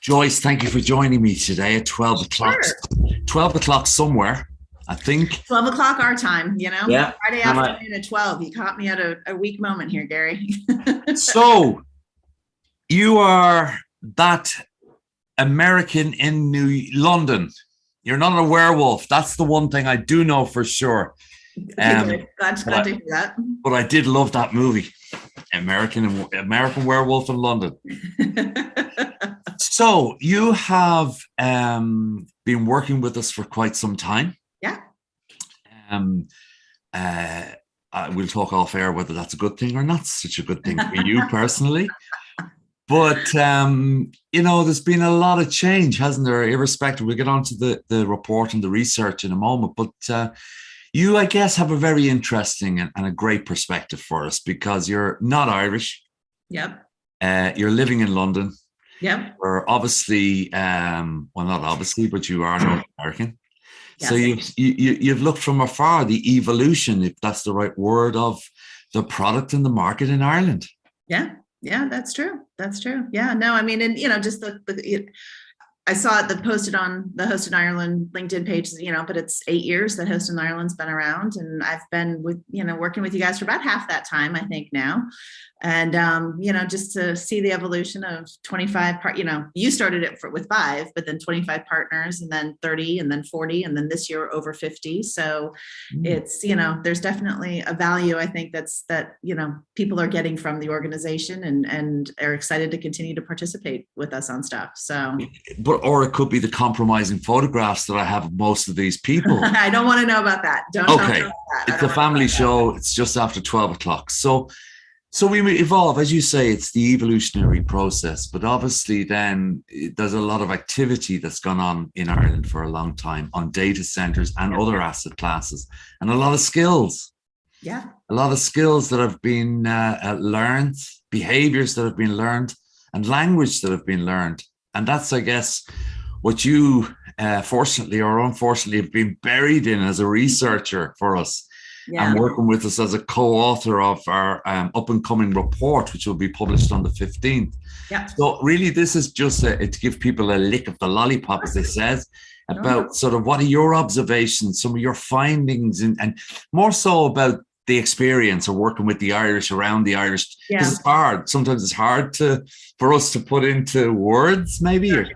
Joyce, thank you for joining me today at 12 o'clock. Sure. 12 o'clock somewhere, I think. 12 o'clock our time, Yeah. Friday And I, afternoon at 12. You caught me at a weak moment here, Garry. so you are that American in New London. You're not a werewolf. That's the one thing I do know for sure. Okay, Um, good. but Glad I, to hear that. but I did love that movie, American Werewolf in London. So you have been working with us for quite some time. Yeah. Um, uh, we'll talk off air whether that's a good thing or not such a good thing for you personally. But there's been a lot of change, hasn't there? Irrespective, we'll get on to the report and the research in a moment. But you, I guess, have a very interesting and a great perspective for us because you're not Irish. Yep. You're living in London. Yep. Or obviously, well, not obviously, but you are North American. So Yes. you've looked from afar the evolution, if that's the right word, of the product and the market in Ireland. Yeah. Yeah, that's true. That's true. Yeah. No, I mean, and just I saw it that posted on the Host in Ireland LinkedIn page, but it's 8 years that Host in Ireland's been around. And I've been working with you guys for about half that time, I think now. And, just to see the evolution of 25 you started it with 5, but then 25 partners and then 30 and then 40. And then this year over 50. So it's, there's definitely a value, I think that people are getting from the organization and are excited to continue to participate with us on stuff. So, or it could be the compromising photographs that I have of most of these people. I don't want to know about that. Don't tell me about that. It's a family show. It's just after 12 o'clock. So we evolve, as you say, it's the evolutionary process, but obviously then there's a lot of activity that's gone on in Ireland for a long time on data centers and other asset classes, and a lot of skills. Yeah. A lot of skills that have been learned, behaviors that have been learned, and language that have been learned. And that's, I guess, what you fortunately or unfortunately have been buried in as a researcher for us. Yeah. And working with us as a co-author of our up-and-coming report, which will be published on the 15th. Yeah. So really, this is just to give people a lick of the lollipop, as they said, about sort of what are your observations, some of your findings, and more so about the experience of working with the Irish, around the Irish. Because it's hard. Sometimes it's hard for us to put into words, maybe. Sure.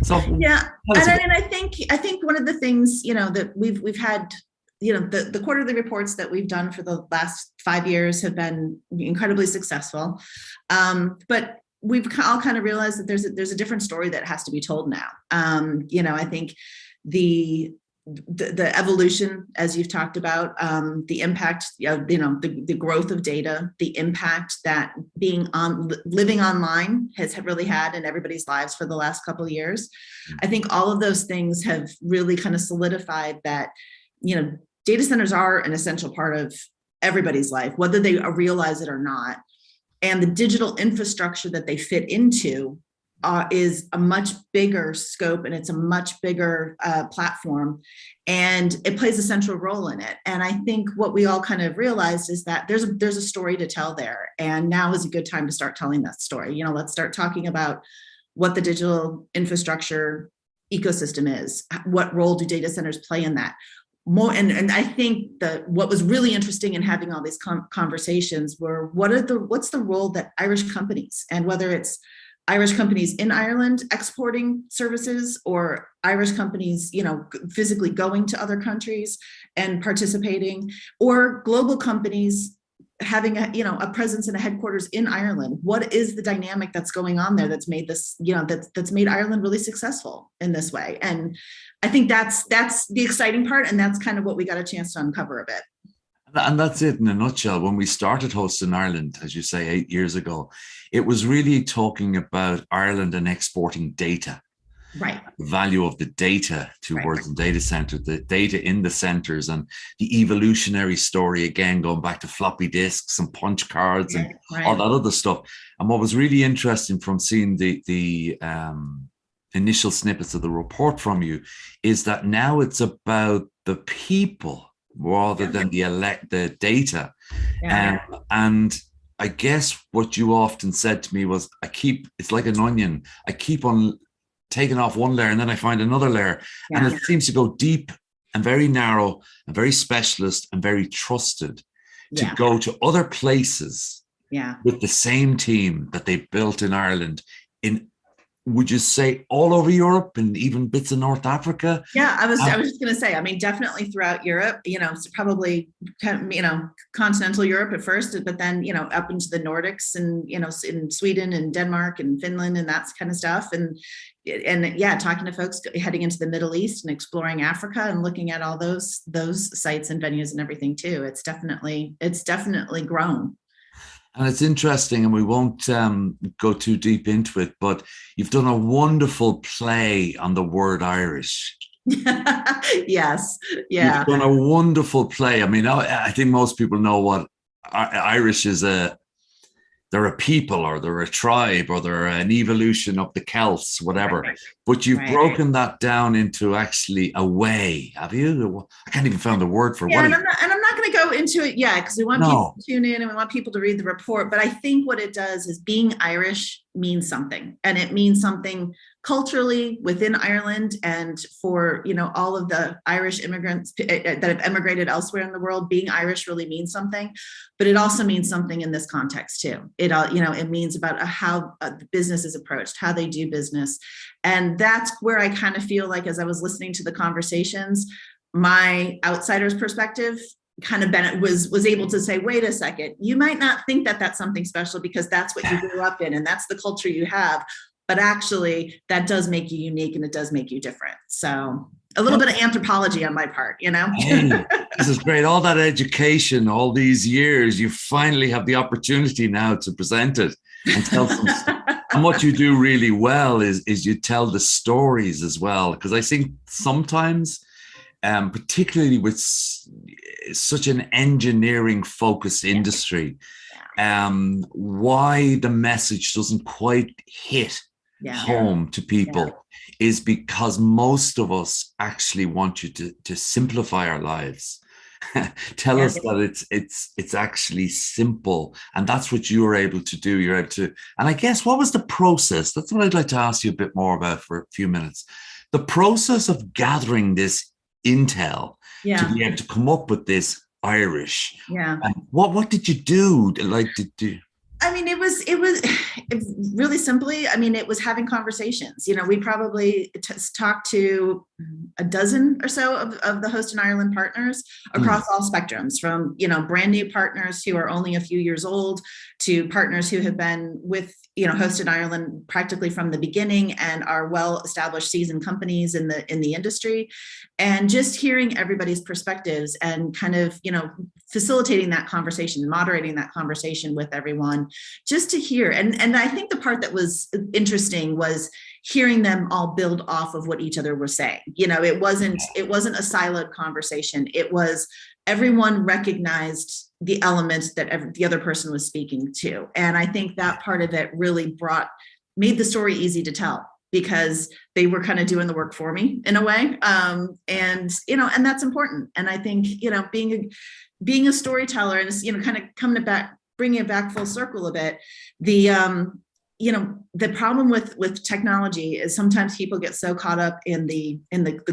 So yeah, and I think one of the things that we've had. The quarterly reports that we've done for the last 5 years have been incredibly successful. But we've all kind of realized that there's a different story that has to be told now. I think the evolution, as you've talked about, the impact, the growth of data, the impact that living online has really had in everybody's lives for the last couple of years. I think all of those things have really kind of solidified that, data centers are an essential part of everybody's life, whether they realize it or not. And the digital infrastructure that they fit into is a much bigger scope, and it's a much bigger platform, and it plays a central role in it. And I think what we all kind of realized is that there's a story to tell there, and now is a good time to start telling that story. Let's start talking about what the digital infrastructure ecosystem is. What role do data centers play in that? More, and I think that what was really interesting in having all these conversations were what's the role that Irish companies, and whether it's Irish companies in Ireland exporting services, or Irish companies, physically going to other countries and participating, or global companies having a presence and a headquarters in Ireland. What is the dynamic that's going on there that's made this, that's made Ireland really successful in this way? And I think that's the exciting part, and that's kind of what we got a chance to uncover a bit. And that's it in a nutshell. When we started Host in Ireland, as you say, 8 years ago, it was really talking about Ireland and exporting data. Right. The value of the data towards the data center, the data in the centers, and the evolutionary story, again, going back to floppy disks and punch cards and all that other stuff. And what was really interesting from seeing the initial snippets of the report from you is that now it's about the people rather than the data. And I guess what you often said to me was, it's like an onion. I keep on taken off one layer and then I find another layer. Yeah. And it seems to go deep and very narrow and very specialist and very trusted to go to other places with the same team that they built in Ireland, in, would you say, all over Europe and even bits of North Africa? Yeah, I was just going to say, I mean, definitely throughout Europe, you know, so probably, you know, continental Europe at first, but then, you know, up into the Nordics and, you know, in Sweden and Denmark and Finland and that kind of stuff. And yeah, talking to folks heading into the Middle East and exploring Africa and looking at all those sites and venues and everything too. It's definitely grown. And it's interesting, and we won't go too deep into it, but you've done a wonderful play on the word Irish. Yes. Yeah. You've done a wonderful play. I mean, I think most people know what Irish is. They're a people, or they're a tribe, or they're an evolution of the Celts, whatever. Right. But you've broken that down into actually a way, have you? I can't even find the word for what. And I'm not going to go into it yet, because we want people to tune in and we want people to read the report. But I think what it does is, being Irish means something, and it means something culturally within Ireland, and for, you know, all of the Irish immigrants that have emigrated elsewhere in the world. Being Irish really means something, but it also means something in this context too. It, you know, it means about how the business is approached, how they do business. And that's where I kind of feel like, as I was listening to the conversations, my outsider's perspective kind of Bennett was able to say, wait a second, you might not think that that's something special because that's what you grew up in and that's the culture you have. But actually, that does make you unique, and it does make you different. So a little bit of anthropology on my part, you know. Hey, this is great. All that education, all these years, you finally have the opportunity now to present it and tell some stuff. And what you do really well is you tell the stories as well. Because I think sometimes, particularly with such an engineering focused industry, why the message doesn't quite hit home to people is because most of us actually want you to simplify our lives. Tell us that it's actually simple, and that's what you were able to do. You're able to, and I guess, what was the process? That's what I'd like to ask you a bit more about for a few minutes. The process of gathering this intel to be able to come up with this Irish. Yeah. And what did you do? Like, I mean, it was really simply, I mean, it was having conversations. You know, we probably talked to a dozen or so of the Host in Ireland partners across all spectrums, from, you know, brand new partners who are only a few years old to partners who have been with, you know, Host in Ireland practically from the beginning and are well-established, seasoned companies in the industry. And just hearing everybody's perspectives and kind of, you know, facilitating that conversation, moderating that conversation with everyone, just to hear. And I think the part that was interesting was hearing them all build off of what each other were saying. You know, it wasn't a siloed conversation. It was, everyone recognized the elements that the other person was speaking to. And I think that part of it really made the story easy to tell, because they were kind of doing the work for me in a way. And, you know, and that's important. And I think, you know, being a storyteller, and, you know, kind of bringing it back full circle a bit, you know, the problem with technology is sometimes people get so caught up in the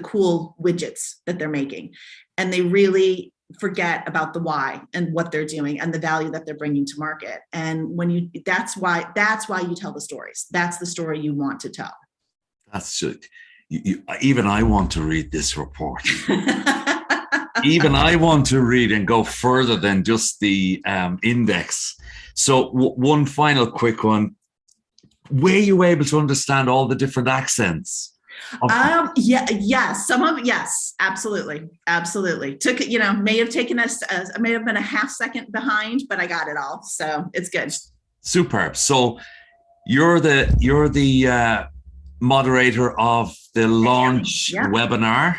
cool widgets that they're making, and they really forget about the why and what they're doing and the value that they're bringing to market. And that's why you tell the stories. That's the story you want to tell. That's it. Even I want to read this report. Even I want to read and go further than just the index. So one final quick one. Were you able to understand all the different accents? Yes, some of it, yes, absolutely. Took, you know, may have been a half second behind, but I got it all, so it's good. Superb. So you're the moderator of the launch webinar.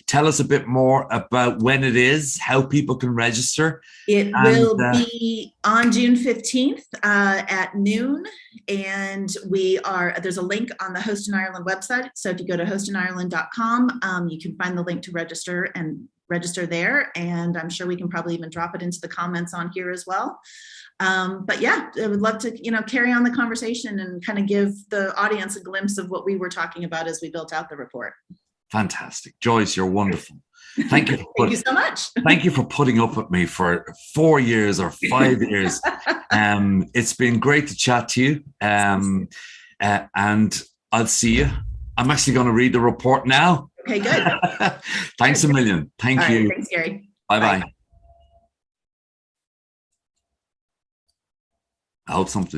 Tell us a bit more about when it is, how people can register. It will be on June 15th at noon. And there's a link on the Host in Ireland website. So if you go to hostinireland.com, you can find the link to register. And register there. And I'm sure we can probably even drop it into the comments on here as well. But yeah, I would love to, carry on the conversation and kind of give the audience a glimpse of what we were talking about as we built out the report. Fantastic. Joyce, you're wonderful. Thank you. Thank you so much. Thank you for putting up with me for 4 years or 5 years. It's been great to chat to you. And I'll see you. I'm actually going to read the report now. Okay, good. Thanks a million. Thank you. Thanks, Garry. Bye-bye. I hope something